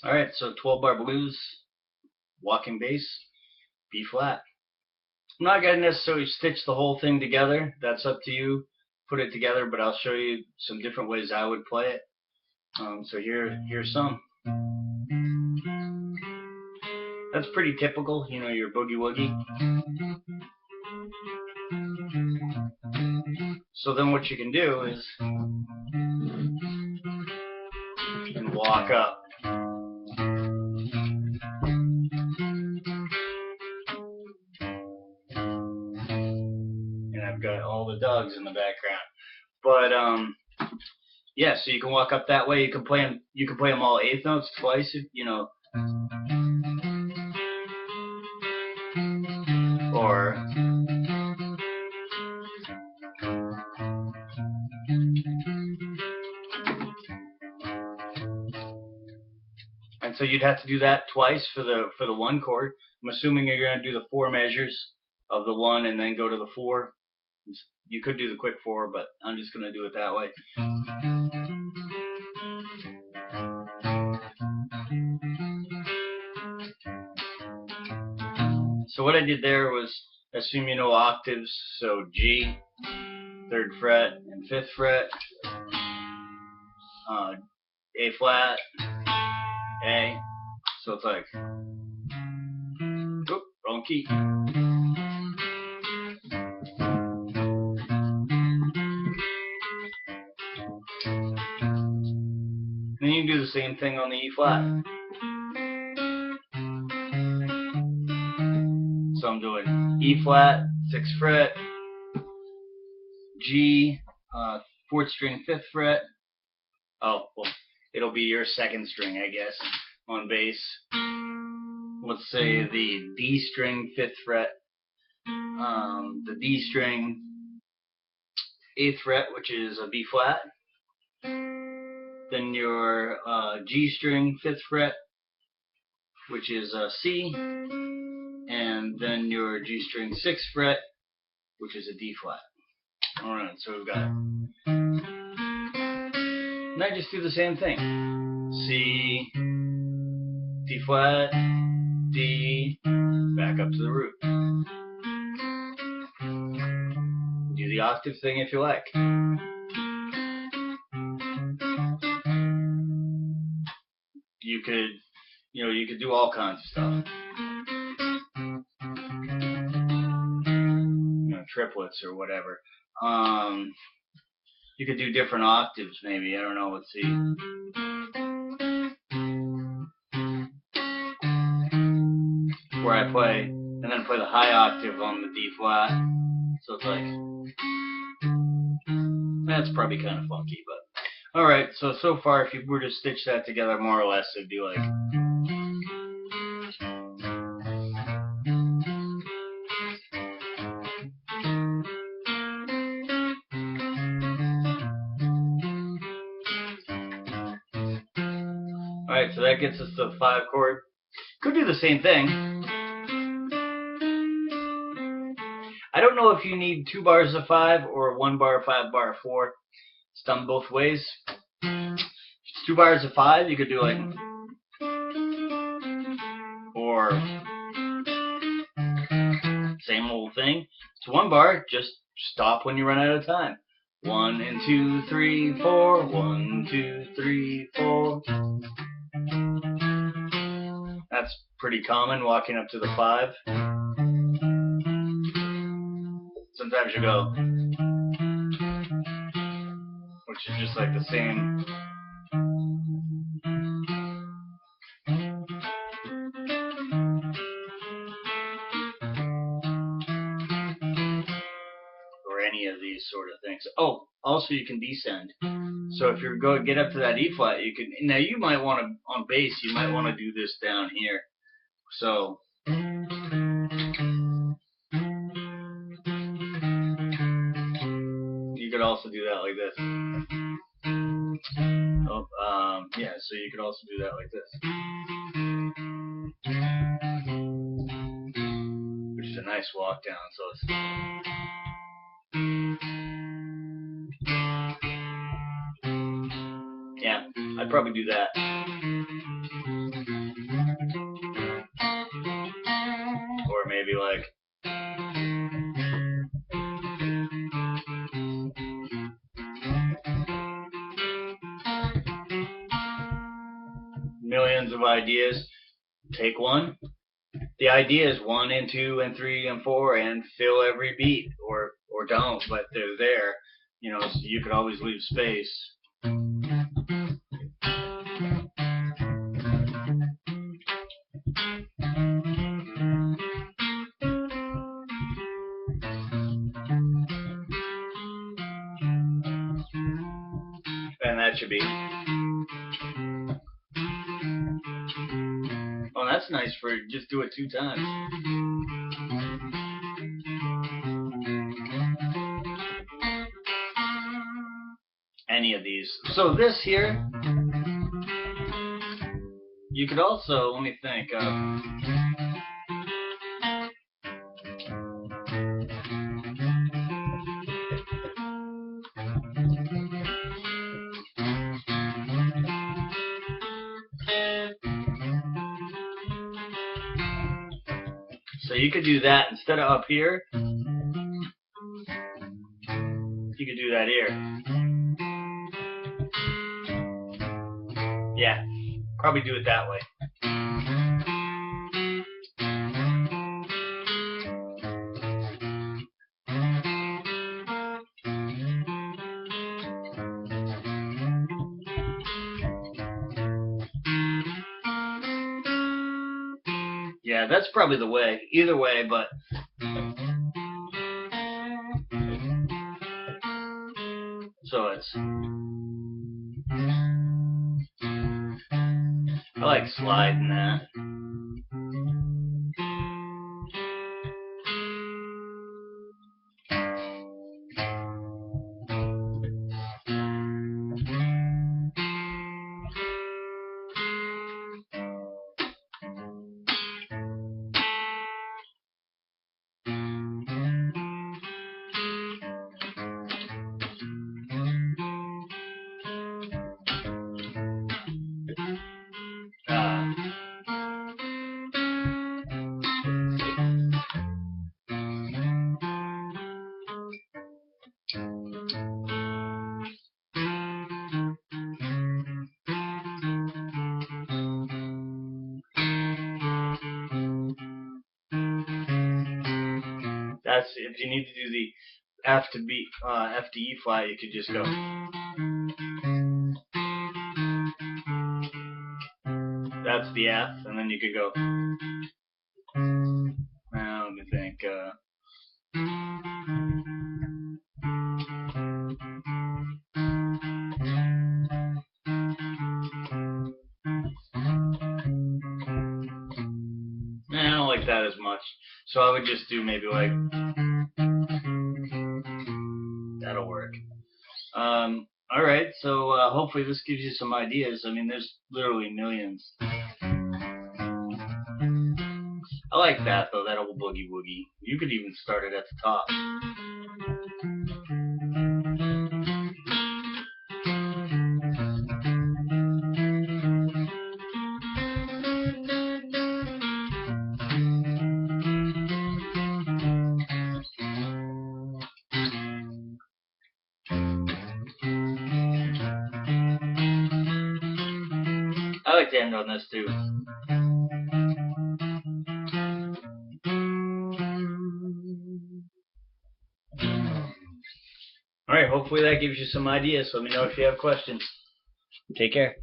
Alright, so 12 bar blues, walking bass, B flat. I'm not going to necessarily stitch the whole thing together. That's up to you. Put it together, but I'll show you some different ways I would play it. So here's some. That's pretty typical, you know, your boogie woogie. So then what you can do is you can walk up. And I've got all the dogs in the background. But yeah, so you can walk up that way. You can play them. You can play them all eighth notes twice. You know, or and so you'd have to do that twice for the one chord. I'm assuming you're going to do the 4 measures of the 1 and then go to the 4. You could do the quick 4, but I'm just going to do it that way. So what I did there was assume you know octaves, so G, 3rd fret and 5th fret, A flat, A, so it's like, oop, wrong key. Then you can do the same thing on the E flat. So I'm doing E flat, 6th fret, G, 4th string, 5th fret. Oh, well, it'll be your 2nd string, I guess, on bass. Let's say the D string, 5th fret, the D string, 8th fret, which is a B flat. Then your G string, 5th fret, which is a C. And then your G string, 6th fret, which is a D flat. Alright, so we've got it. And I just do the same thing. C, D flat, D, back up to the root. Do the octave thing if you like. You could, you could do all kinds of stuff. Triplets or whatever. You could do different octaves maybe. I don't know. Let's see. Where I play and then play the high octave on the D flat. So it's like, that's probably kind of funky, but alright, so far if you were to stitch that together more or less, it'd be like, alright, so that gets us to the 5 chord. Could do the same thing. I don't know if you need 2 bars of 5 or 1 bar, 5 bar, 4. It's done both ways. If it's 2 bars of 5, you could do like, or same old thing. It's 1 bar, just stop when you run out of time. 1 and 2, 3, 4. 1, 2, 3, 4. That's pretty common, walking up to the 5. Sometimes you go, which is just like the same. Or any of these sort of things. Oh, also you can descend. So if you're going to get up to that E flat, you can. Now you might want to, on bass, you might want to do this down here. So you could also do that like this. Oh, yeah, so you could also do that like this. Which is a nice walk down, so it's... Yeah, I'd probably do that. be like. Millions of ideas. Take one. The idea is 1 and 2 and 3 and 4 and fill every beat, or don't, but they're there. You know, so you could always leave space. And that should be. Oh, that's nice for just do it 2 times. Any of these. So this here, you could also, let me think. So you could do that instead of up here. You could do that here. Yeah, probably do it that way. Yeah, that's probably the way. Either way, but so it's. I like sliding that. That's if you need to do the F to B, F to E flat, you could just go. That's the F, and then you could go. Now let me think. I don't like that as much, so I would just do maybe like. That'll work. All right, so hopefully this gives you some ideas. I mean, there's literally millions. I like that though, that old boogie woogie. You could even start it at the top. I like to end on this too. Alright, hopefully that gives you some ideas. Let me know if you have questions. Take care.